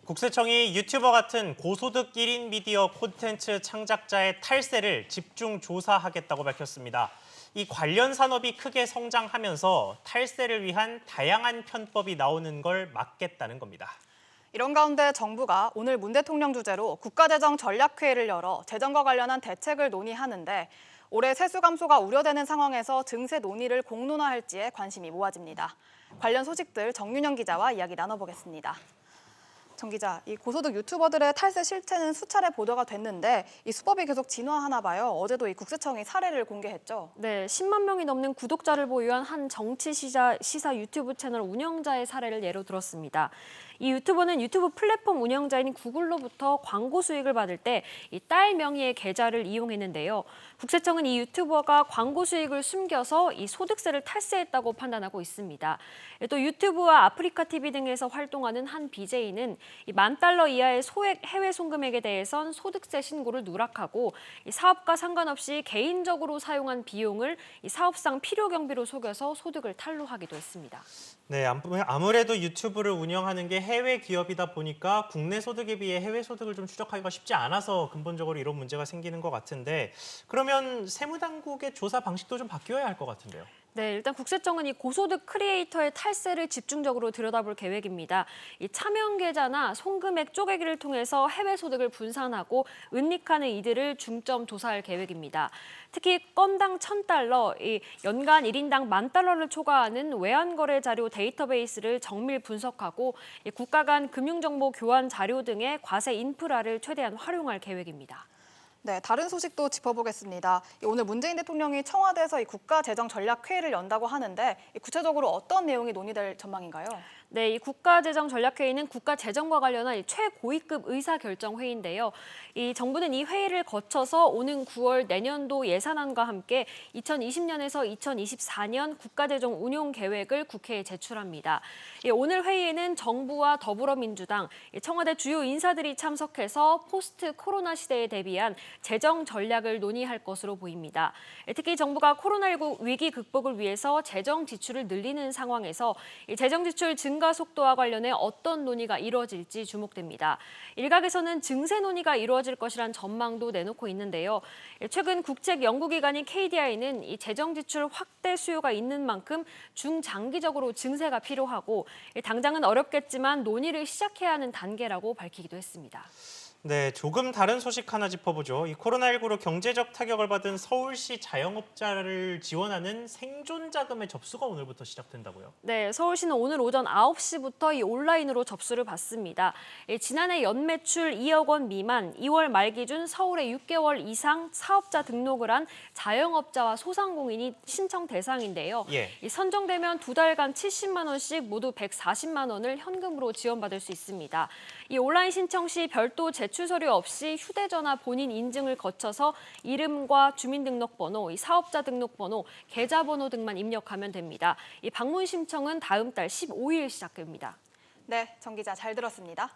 국세청이 유튜버 같은 고소득 1인 미디어 콘텐츠 창작자의 탈세를 집중 조사하겠다고 밝혔습니다. 이 관련 산업이 크게 성장하면서 탈세를 위한 다양한 편법이 나오는 걸 막겠다는 겁니다. 이런 가운데 정부가 오늘 문 대통령 주재로 국가재정 전략회의를 열어 재정과 관련한 대책을 논의하는데 올해 세수 감소가 우려되는 상황에서 증세 논의를 공론화할지에 관심이 모아집니다. 관련 소식들 정윤영 기자와 이야기 나눠보겠습니다. 정 기자, 이 고소득 유튜버들의 탈세 실태는 수차례 보도가 됐는데 이 수법이 계속 진화하나 봐요. 어제도 이 국세청이 사례를 공개했죠. 네, 10만 명이 넘는 구독자를 보유한 한 정치 시사 유튜브 채널 운영자의 사례를 예로 들었습니다. 이 유튜버는 유튜브 플랫폼 운영자인 구글로부터 광고 수익을 받을 때 이 딸 명의의 계좌를 이용했는데요. 국세청은 이 유튜버가 광고 수익을 숨겨서 이 소득세를 탈세했다고 판단하고 있습니다. 또 유튜브와 아프리카 TV 등에서 활동하는 한 BJ는 이 $10,000 이하의 소액 해외 송금액에 대해선 소득세 신고를 누락하고 이 사업과 상관없이 개인적으로 사용한 비용을 이 사업상 필요 경비로 속여서 소득을 탈루하기도 했습니다. 네, 아무래도 유튜브를 운영하는 게 해외 기업이다 보니까 국내 소득에 비해 해외 소득을 좀 추적하기가 쉽지 않아서 근본적으로 이런 문제가 생기는 것 같은데 그러면 세무당국의 조사 방식도 좀 바뀌어야 할 것 같은데요. 네, 일단 국세청은 이 고소득 크리에이터의 탈세를 집중적으로 들여다볼 계획입니다. 이 차명 계좌나 송금액 쪼개기를 통해서 해외 소득을 분산하고 은닉하는 이들을 중점 조사할 계획입니다. 특히 건당 $1,000, 이 연간 1인당 $10,000를 초과하는 외환거래 자료 데이터베이스를 정밀 분석하고 이 국가 간 금융정보 교환 자료 등의 과세 인프라를 최대한 활용할 계획입니다. 네, 다른 소식도 짚어보겠습니다. 오늘 문재인 대통령이 청와대에서 이 국가재정전략회의를 연다고 하는데 구체적으로 어떤 내용이 논의될 전망인가요? 네, 이 국가재정전략회의는 국가재정과 관련한 최고위급 의사결정회의인데요. 이 정부는 이 회의를 거쳐서 오는 9월 내년도 예산안과 함께 2020년에서 2024년 국가재정 운용 계획을 국회에 제출합니다. 오늘 회의에는 정부와 더불어민주당, 청와대 주요 인사들이 참석해서 포스트 코로나 시대에 대비한 재정 전략을 논의할 것으로 보입니다. 특히 정부가 코로나19 위기 극복을 위해서 재정 지출을 늘리는 상황에서 재정 지출 증가 속도와 관련해 어떤 논의가 이루어질지 주목됩니다. 일각에서는 증세 논의가 이루어질 것이란 전망도 내놓고 있는데요. 최근 국책 연구기관인 KDI는 이 재정 지출 확대 수요가 있는 만큼 중장기적으로 증세가 필요하고 당장은 어렵겠지만 논의를 시작해야 하는 단계라고 밝히기도 했습니다. 네, 조금 다른 소식 하나 짚어보죠. 이 코로나19로 경제적 타격을 받은 서울시 자영업자를 지원하는 생존 자금의 접수가 오늘부터 시작된다고요? 네, 서울시는 오늘 오전 9시부터 이 온라인으로 접수를 받습니다. 지난해 연매출 2억 원 미만, 2월 말 기준 서울에 6개월 이상 사업자 등록을 한 자영업자와 소상공인이 신청 대상인데요. 선정되면 2달간 70만 원씩 모두 140만 원을 현금으로 지원받을 수 있습니다. 이 온라인 신청 시 별도 제출 서류 없이 휴대전화 본인 인증을 거쳐서 이름과 주민등록번호, 이 사업자 등록번호, 계좌번호 등만 입력하면 됩니다. 이 방문 신청은 다음 달 15일 시작됩니다. 네, 정 기자 잘 들었습니다.